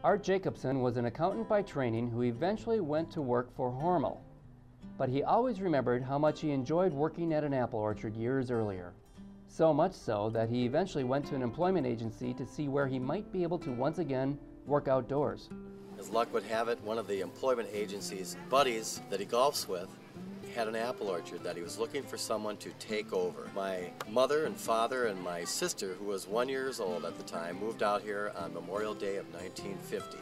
Art Jacobson was an accountant by training who eventually went to work for Hormel. But he always remembered how much he enjoyed working at an apple orchard years earlier. So much so that he eventually went to an employment agency to see where he might be able to once again work outdoors. As luck would have it, one of the employment agency's buddies that he golfs with had an apple orchard that he was looking for someone to take over. My mother and father and my sister, who was 1 year old at the time, moved out here on Memorial Day of 1950.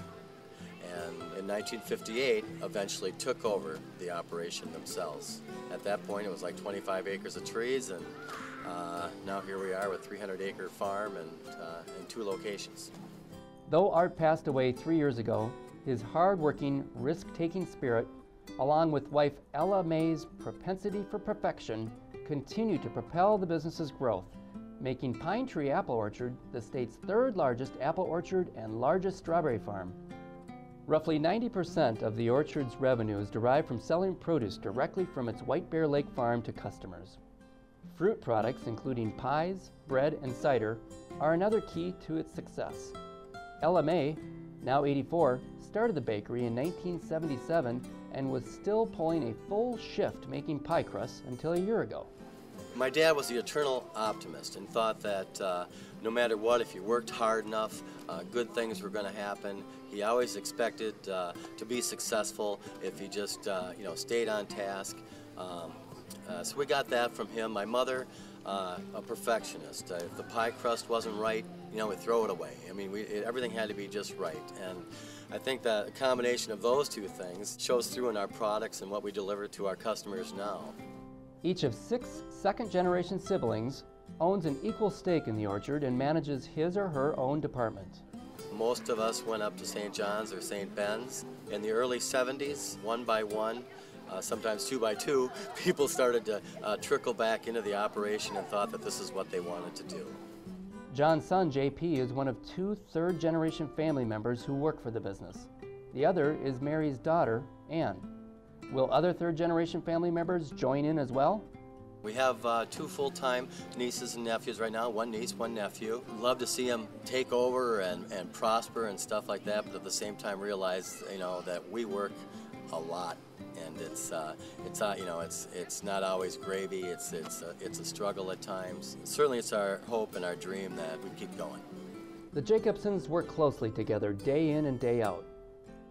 And in 1958, eventually took over the operation themselves. At that point, it was like 25 acres of trees, and now here we are with a 300-acre farm and 2 locations. Though Art passed away 3 years ago, his hard-working, risk-taking spirit, along with wife Ella May's propensity for perfection, continue to propel the business's growth, making Pine Tree Apple Orchard the state's 3rd largest apple orchard and largest strawberry farm. Roughly 90% of the orchard's revenue is derived from selling produce directly from its White Bear Lake farm to customers. Fruit products, including pies, bread, and cider, are another key to its success. Ella May, now 84, started the bakery in 1977 and was still pulling a full shift making pie crusts until a year ago. My dad was the eternal optimist and thought that no matter what, if you worked hard enough, good things were going to happen. He always expected to be successful if you just stayed on task. So we got that from him. My mother, a perfectionist. If the pie crust wasn't right, we throw it away. I mean, everything had to be just right. And I think that a combination of those 2 things shows through in our products and what we deliver to our customers now. Each of 6 second-generation siblings owns an equal stake in the orchard and manages his or her own department. Most of us went up to St. John's or St. Ben's. In the early 70s, 1 by 1, sometimes 2 by 2, people started to trickle back into the operation and thought that this is what they wanted to do. John's son, JP, is one of 2 third-generation family members who work for the business. The other is Mary's daughter, Ann. Will other third-generation family members join in as well? We have 2 full-time nieces and nephews right now, 1 niece, 1 nephew. Love to see them take over and prosper and stuff like that, but at the same time realize, that we work a lot, and it's not always gravy. It's a struggle at times. Certainly, it's our hope and our dream that we keep going. The Jacobsons work closely together day in and day out.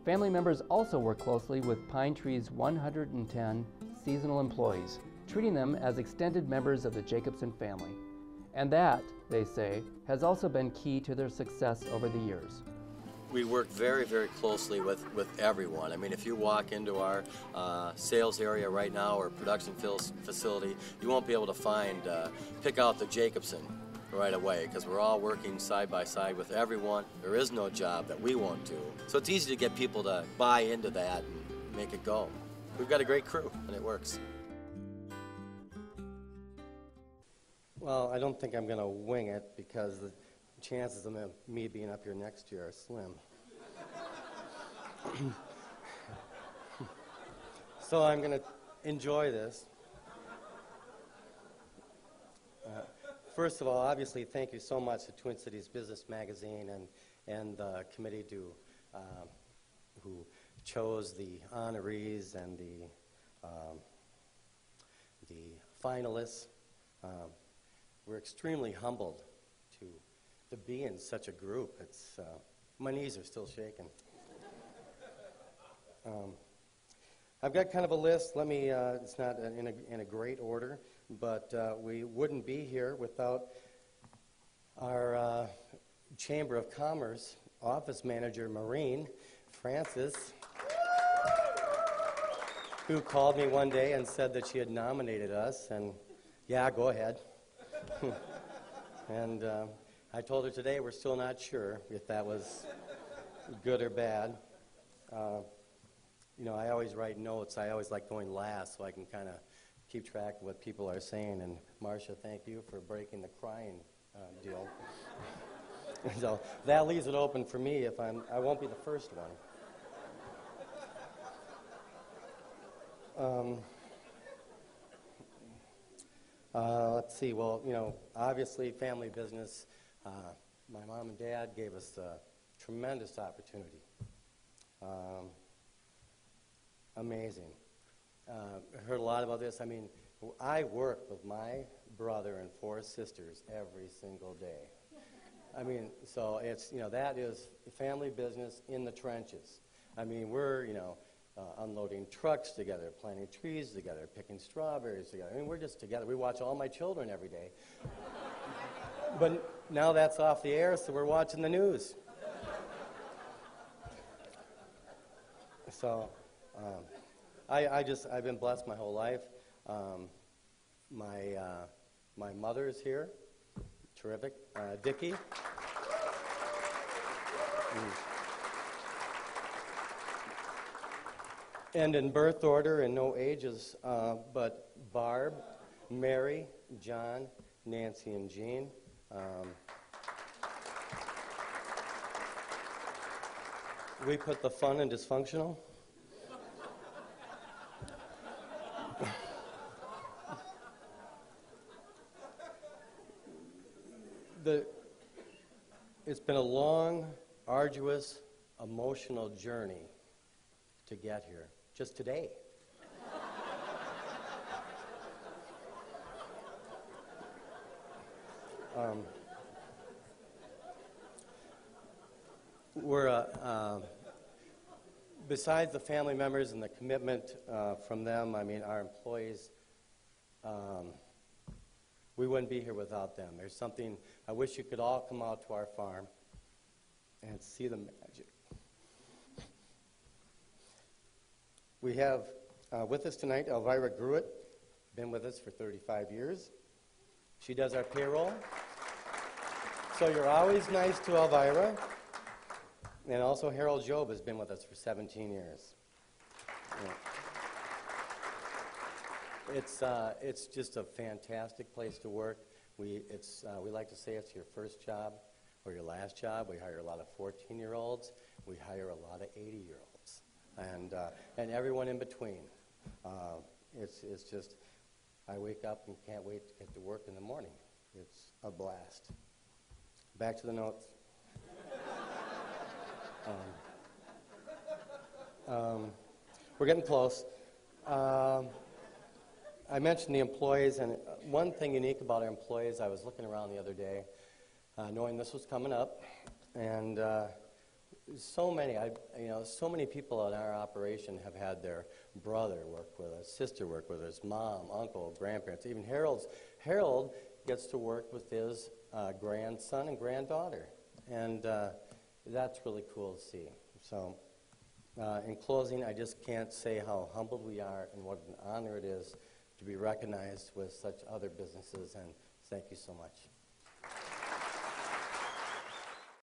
Family members also work closely with Pine Tree's 110 seasonal employees, treating them as extended members of the Jacobson family. And that, they say, has also been key to their success over the years. We work very, very closely with everyone. I mean, if you walk into our sales area right now or production facility, you won't be able to pick out the Jacobson right away, because we're all working side by side with everyone. There is no job that we won't do. So it's easy to get people to buy into that and make it go. We've got a great crew, and it works. Well, I don't think I'm going to wing it, because the chances of me being up here next year are slim. So I'm going to enjoy this. First of all, obviously, thank you so much to Twin Cities Business Magazine and the committee who chose the honorees and the finalists. We're extremely humbled to be in such a group. It's my knees are still shaking. I've got kind of a list. Let me. It's not in a great order, but we wouldn't be here without our Chamber of Commerce office manager, Maureen Francis, who called me one day and said that she had nominated us. And yeah, go ahead. And I told her today we're still not sure if that was good or bad. I always write notes. I always like going last so I can kind of keep track of what people are saying. And Marcia, thank you for breaking the crying deal. So that leaves it open for me if I won't be the first one. Let's see. Well, obviously family business. My mom and dad gave us tremendous opportunity. Amazing. Heard a lot about this. I mean, I work with my brother and 4 sisters every single day. I mean, so it's, that is family business in the trenches. I mean, we're, unloading trucks together, planting trees together, picking strawberries together. I mean, we're just together. We watch all my children every day. But now that's off the air, so we're watching the news. So, I've been blessed my whole life. My mother is here. Terrific. Dickie. And in birth order and no ages, but Barb, Mary, John, Nancy, and Jean. We put the fun in dysfunctional. It's been a long, arduous, emotional journey to get here, just today. Besides the family members and the commitment from them, I mean, our employees, we wouldn't be here without them. There's something, I wish you could all come out to our farm and see the magic. We have with us tonight Elvira Gruitt, been with us for 35 years. She does our payroll. So you're always nice to Elvira. And also Harold Job has been with us for 17 years. Yeah. It's just a fantastic place to work. We like to say it's your first job or your last job. We hire a lot of 14-year-olds. We hire a lot of 80-year-olds, and everyone in between. It's just, I wake up and can't wait to get to work in the morning. It's a blast. Back to the notes. We're getting close. I mentioned the employees, and one thing unique about our employees, I was looking around the other day, knowing this was coming up, and so many people in our operation have had their brother work with us, sister work with us, mom, uncle, grandparents, even Harold gets to work with his grandson and granddaughter, and that's really cool to see. So, in closing, I just can't say how humbled we are and what an honor it is to be recognized with such other businesses, and thank you so much.